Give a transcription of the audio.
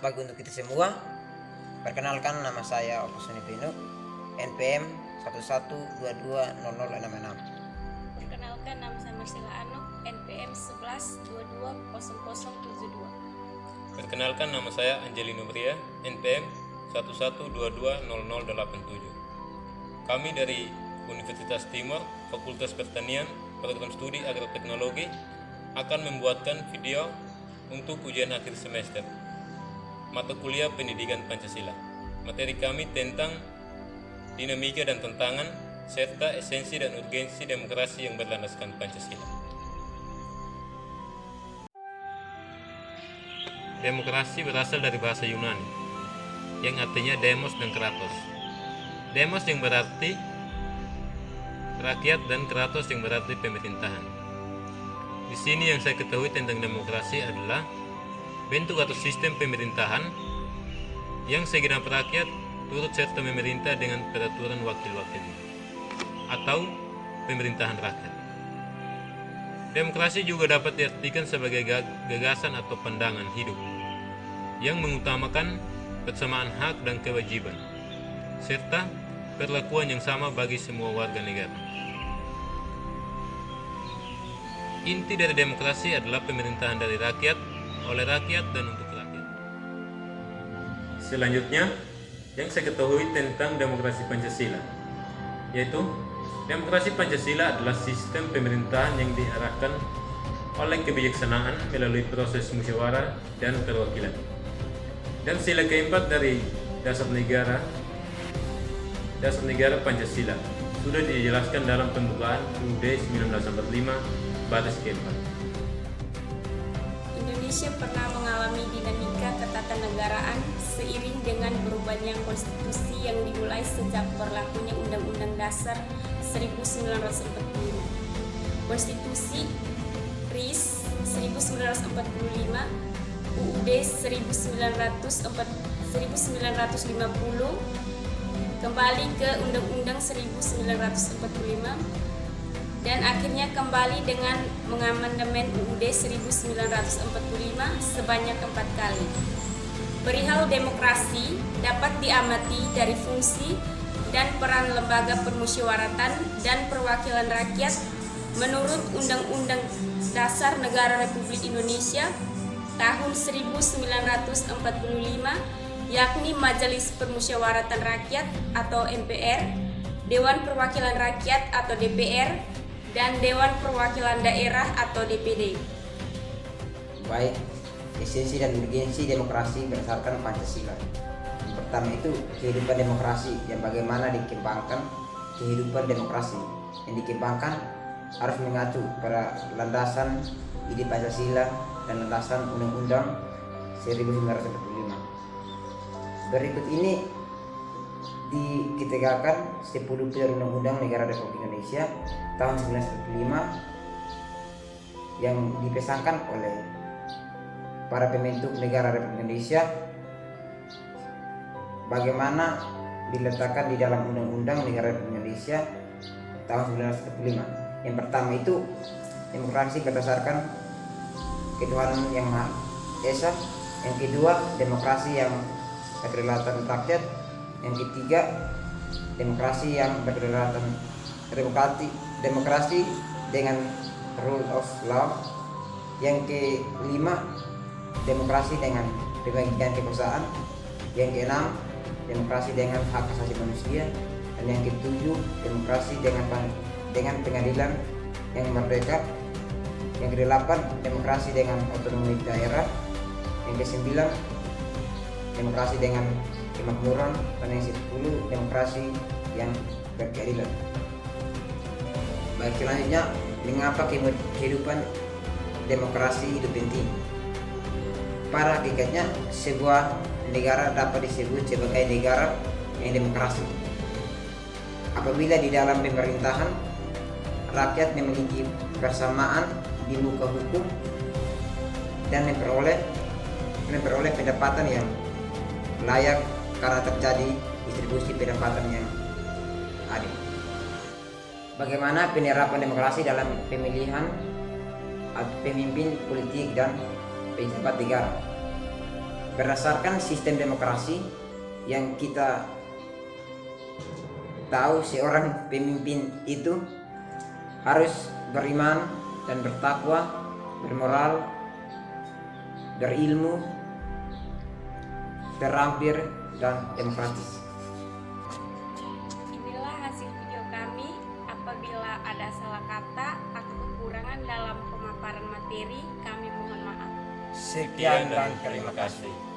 pagi untuk kita semua. Perkenalkan, nama saya Opus Unipino, NPM 11220066. Perkenalkan, nama saya Marcella Ano, NPM 11220072. Perkenalkan, nama saya Angelino Bria, NPM 11220087. Kami dari Universitas Timur, Fakultas Pertanian, Program Studi Agroteknologi akan membuatkan video untuk ujian akhir semester mata kuliah Pendidikan Pancasila. Materi kami tentang dinamika dan tantangan serta esensi dan urgensi demokrasi yang berlandaskan Pancasila. Demokrasi berasal dari bahasa Yunani yang artinya demos dan kratos. Demos yang berarti rakyat dan kratos yang berarti pemerintahan. Di sini yang saya ketahui tentang demokrasi adalah bentuk atau sistem pemerintahan yang segenap rakyat turut serta memerintah dengan peraturan wakil-wakilnya atau pemerintahan rakyat. Demokrasi juga dapat diartikan sebagai gagasan atau pandangan hidup yang mengutamakan persamaan hak dan kewajiban serta perlakuan yang sama bagi semua warga negara. Inti dari demokrasi adalah pemerintahan dari rakyat, oleh rakyat, dan untuk rakyat. Selanjutnya, yang saya ketahui tentang demokrasi Pancasila, yaitu demokrasi Pancasila adalah sistem pemerintahan yang diarahkan oleh kebijaksanaan melalui proses musyawarah dan perwakilan. Dan sila keempat dari dasar negara Pancasila sudah dijelaskan dalam pembukaan UUD 1945 batas keempat. Indonesia pernah mengalami dinamika ketatanegaraan seiring dengan berubahnya konstitusi yang dimulai sejak berlakunya Undang-Undang Dasar 1945. Konstitusi RIS 1945, UUD 1950, kembali ke Undang-Undang 1945, dan akhirnya kembali dengan mengamandemen UUD 1945 sebanyak 4 kali. Perihal demokrasi dapat diamati dari fungsi dan peran lembaga permusyawaratan dan perwakilan rakyat menurut Undang-Undang Dasar Negara Republik Indonesia tahun 1945, yakni Majelis Permusyawaratan Rakyat atau MPR, Dewan Perwakilan Rakyat atau DPR, dan Dewan Perwakilan Daerah atau DPD. Baik, esensi dan urgensi demokrasi berdasarkan Pancasila. Yang pertama itu kehidupan demokrasi, yang bagaimana dikembangkan kehidupan demokrasi. Yang dikembangkan harus mengacu pada landasan ide Pancasila dan landasan Undang-Undang 1945. Berikut ini ditegakkan 10 pilar Undang-Undang Negara Republik Indonesia tahun 1945 yang dipesankan oleh para pembentuk negara Republik Indonesia, bagaimana diletakkan di dalam Undang-Undang Negara Republik Indonesia tahun 1945. Yang pertama itu demokrasi berdasarkan ketuhanan yang Maha Esa. Yang kedua, demokrasi yang berkedaulatan rakyat. Yang ketiga, demokrasi yang berkedaulatan demokrasi dengan rule of law. Yang kelima, demokrasi dengan pembagian kekuasaan. Yang keenam, demokrasi dengan hak asasi manusia. Dan yang ketujuh, demokrasi dengan pengadilan yang merdeka. Yang kedelapan, demokrasi dengan otonomi daerah. Yang kesembilan, demokrasi dengan kemakmuran. Dan yang ke-10, demokrasi yang berkeadilan. Baik, selanjutnya, mengapa kehidupan demokrasi itu penting? Pada hakikatnya, sebuah negara dapat disebut sebagai negara yang demokrasi apabila di dalam pemerintahan rakyat memiliki persamaan di muka hukum dan memperoleh pendapatan yang layak karena terjadi distribusi pendapatan yang adil. Bagaimana penerapan demokrasi dalam pemilihan pemimpin politik dan pejabat negara? berdasarkan sistem demokrasi yang kita tahu seorang pemimpin itu harus beriman dan bertakwa, bermoral, berilmu, terampil, dan demokratis. Inilah hasil video kami. Apabila ada salah kata atau kekurangan dalam pemaparan materi, kami mohon maaf. Sekian dan terima kasih.